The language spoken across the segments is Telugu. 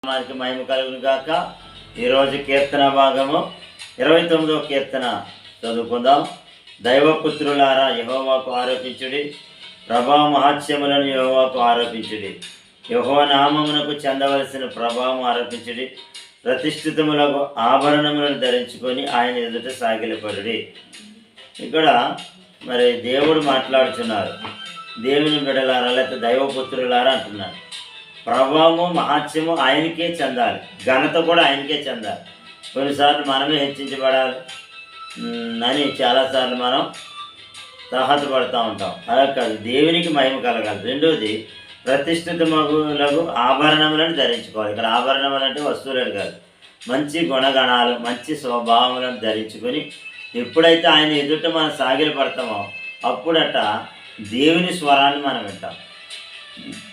మనకి మహిమ కలుగును గాక. ఈరోజు కీర్తన భాగము 29వ కీర్తన చదువుకుందాం. దైవపుత్రులారా యెహోవాకు ఆరోపించుడి, ప్రభావ మహాత్మ్యములను యెహోవాకు ఆరోపించుడి. యెహోవా నామమునకు చెందవలసిన ప్రభావం ఆరోపించుడి. ప్రతిష్ఠితములకు ఆభరణములను ధరించుకొని ఆయన ఎదుట సాగిలపడుడి. ఇక్కడ మరి దేవుడు మాట్లాడుతున్నారు. దేవుని బిడ్డలారా లేకపోతే దైవపుత్రులారా అంటున్నారు. ప్రభావము మహాత్మ్యము ఆయనకే చెందాలి, ఘనత కూడా ఆయనకే చెందాలి. కొన్నిసార్లు మనమే హెచ్చించబడాలి అని చాలాసార్లు మనం తాహతపడుతూ ఉంటాం. అలా కాదు, దేవునికి మహిమ కలగాలి. రెండోది ప్రతిష్ఠిత మగులకు ఆభరణములను ధరించుకోవాలి. ఇక్కడ ఆభరణములు అంటే వస్తువులను కాదు, మంచి గుణగణాలు మంచి స్వభావములను ధరించుకొని ఎప్పుడైతే ఆయన ఎదుట మనం సాగిల పడతామో అప్పుడట దేవుని స్వరాన్ని మనం వింటాం.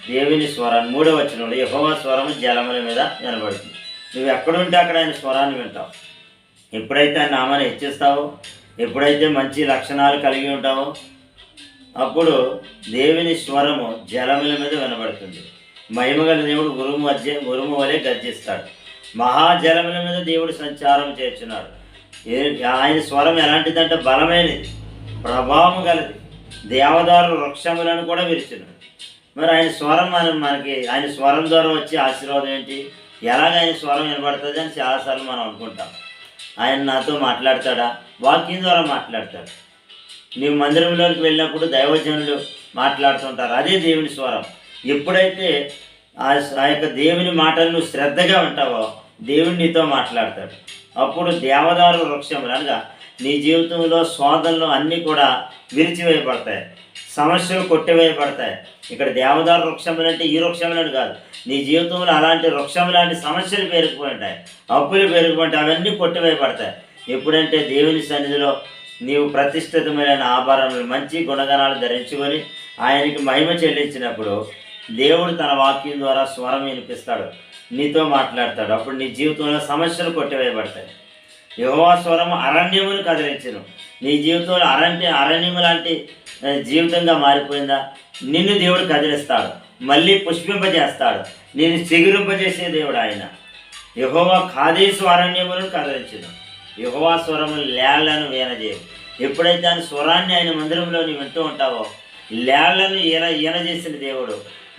దేవుని స్వరాన్ని 3వ వచనంలో యెహోవా స్వరము జలముల మీద వినబడుతుంది. నువ్వు ఎక్కడుంటే అక్కడ ఆయన స్వరాన్ని వింటావు. ఎప్పుడైతే ఆయన నామాన్ని హెచ్చిస్తావో, ఎప్పుడైతే మంచి లక్షణాలు కలిగి ఉంటావో అప్పుడు దేవుని స్వరము జలముల మీద వినబడుతుంది. మహిమగల దేవుడు ఉరుము వలె గర్జిస్తాడు. మహాజలముల మీద దేవుడు సంచారం చేస్తున్నాడు. ఆయన స్వరం ఎలాంటిదంటే బలమైనది, ప్రభావం గలది. దేవదారు వృక్షములను కూడా విరిచినాడు. మరి ఆయన స్వరం మనకి ఆయన స్వరం ద్వారా వచ్చే ఆశీర్వాదం ఏంటి? ఎలాగ ఆయన స్వరం వినబడుతుంది అని చాలాసార్లు మనం అనుకుంటాం. ఆయన నాతో మాట్లాడతాడా? వాక్యం ద్వారా మాట్లాడతాడు. నీవు మందిరంలోకి వెళ్ళినప్పుడు దైవజనులు మాట్లాడుతుంటారు, అదే దేవుని స్వరం. ఎప్పుడైతే ఆ యొక్క దేవుని మాటలు నువ్వు శ్రద్ధగా ఉంటావో దేవుడు నీతో మాట్లాడతాడు. అప్పుడు దేవదారు వృక్షములు అనగా నీ జీవితంలో శోధనలు అన్నీ కూడా విరిచివేయబడతాయి, సమస్యలు కొట్టివేయబడతాయి. ఇక్కడ దేవదారు వృక్షములు అంటే ఈ వృక్షములను కాదు, నీ జీవితంలో అలాంటి వృక్షం లాంటి సమస్యలు పెరిగిపోయి ఉంటాయి, అప్పులు పెరిగిపోయి అవన్నీ కొట్టివేయబడతాయి. ఎప్పుడంటే దేవుని సన్నిధిలో నీవు ప్రతిష్ఠితమైన ఆభరణలు మంచి గుణగణాలు ధరించుకొని ఆయనకి మహిమ చెల్లించినప్పుడు దేవుడు తన వాక్యం ద్వారా స్వరం వినిపిస్తాడు, నీతో మాట్లాడతాడు. అప్పుడు నీ జీవితంలో సమస్యలు కొట్టివేయబడతాయి. యెహోవా స్వరము అరణ్యమును కదిలించును. నీ జీవితంలో అరణ్యము లాంటి జీవితంగా మారిపోయిందా? నిన్ను దేవుడు కదిలిస్తాడు, మళ్ళీ పుష్పింపజేస్తాడు, నేను చిగురింపజేసే దేవుడు ఆయన. యెహోవా కాదేశు అరణ్యములను కదిలించును. యెహోవా స్వరము లేళ్లను వీనజేయు. ఎప్పుడైతే ఆయన స్వరాన్ని ఆయన మందిరంలో నీవు వింటూ ఉంటావో లేళ్లను ఈనజేసిన దేవుడు,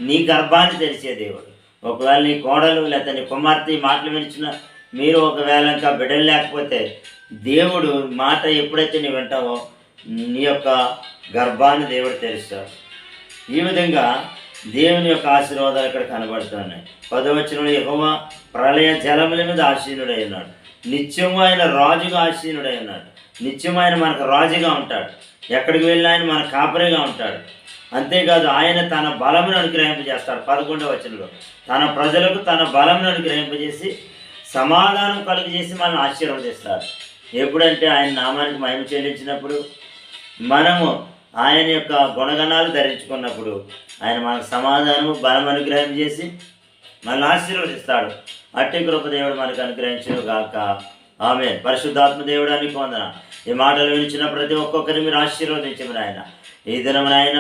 నీ గర్భాన్ని తెరిచే దేవుడు. ఒకవేళ నీ కోడలు లేకపోతే నీ కుమార్తె మాటలు వినిచిన మీరు ఒకవేళ ఇంకా బిడ్డలు లేకపోతే దేవుడు మాట ఎప్పుడైతే నీ వింటావో నీ యొక్క గర్భాన్ని దేవుడు తెరుస్తాడు. ఈ విధంగా దేవుని యొక్క ఆశీర్వాదాలు ఇక్కడ కనబడుతున్నాయి. 10వ వచనంలో యెహోవా ప్రళయ జలముల మీద ఆసీనుడై ఉన్నాడు. నిత్యము ఆయన రాజుగా ఆసీనుడై ఉన్నాడు. నిత్యము ఆయన మనకు రాజుగా ఉంటాడు. ఎక్కడికి వెళ్ళినా ఆయన మన కాపరిగా ఉంటాడు. అంతేకాదు ఆయన తన బలమును అనుగ్రహింపజేస్తాడు. 11వ వచనంలో తన ప్రజలకు తన బలమును అనుగ్రహింపజేసి సమాధానం కలుగజేసి మనల్ని ఆశీర్వదిస్తాడు. ఎప్పుడంటే ఆయన నామానికి మహిమ చెల్లించినప్పుడు, మనము ఆయన యొక్క గుణగణాలు ధరించుకున్నప్పుడు ఆయన మనకు సమాధానము బలం అనుగ్రహం చేసి మనల్ని ఆశీర్వదిస్తాడు. అట్టి కృప దేవుడు మనకు అనుగ్రహించును గాక. ఆమేన్. పరిశుద్ధాత్మ దేవుడానికి వందన. ఈ మాటలు వినిచిన ప్రతి ఒక్కొక్కరిని మీరు ఆశీర్వదించమని ఆయన. ఈ దినమున ఆయన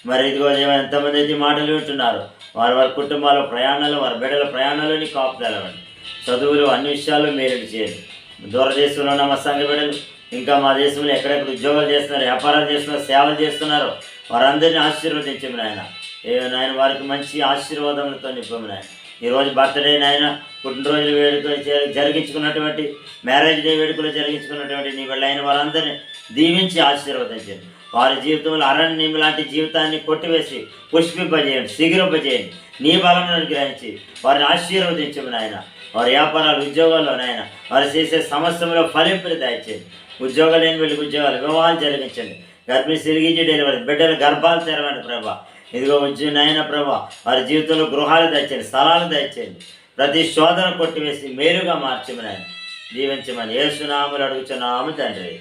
మరి ఇదిగో ఎంతమంది అయితే మాటలు వింటున్నారు వారి వారి కుటుంబాల ప్రయాణాలు, వారి బిడ్డల ప్రయాణాలని కాపుదలవండి. చదువులు అన్ని విషయాల్లో మేలు చేయండి. దూరదేశంలో ఉన్న మా సంఘ బిడ్డలు, ఇంకా మా దేశంలో ఎక్కడెక్కడ ఉద్యోగాలు చేస్తున్నారు, వ్యాపారాలు చేస్తున్నారు, సేవలు చేస్తున్నారో వారందరినీ ఆశీర్వదించమని ఆయన. నాయన వారికి మంచి ఆశీర్వాదములతో నింపమని ఆయన. ఈరోజు బర్త్డే నాయన, పుట్టినరోజుల వేడుకలు జరిగించుకున్నటువంటి మ్యారేజ్ డే వేడుకలు జరిగించుకున్నటువంటి నీ బిడ్డలైన వారందరినీ దీవించి ఆశీర్వదించండి. వారి జీవితంలో అరణ్యం లాంటి జీవితాన్ని కొట్టివేసి పుష్పింపజేయండి, సిగురింపజేయండి. నీ బలమును అనుగ్రహించి వారిని ఆశీర్వదించమని ఆయన. వారి వ్యాపారాలు, ఉద్యోగాల్లో నాయన వారు చేసే సమస్యలో ఫలింపులు దయచేయండి. ఉద్యోగాలు లేని వీళ్ళకి ఉద్యోగాలు, వివాహాలు జరిగించండి. గర్భిణీ సిరిగించి డెలివరీ, బిడ్డల గర్భాలు తెరవండి ప్రభా. ఇదిగో నాయన ప్రభా, వారి జీవితంలో గృహాలు దయచేయండి, స్థలాలు దయచేయండి. ప్రతి శోధన కొట్టివేసి మేలుగా మార్చమని ఆయన దీవించమని యేసు నామములో అడుగుచున్నాము తండ్రి.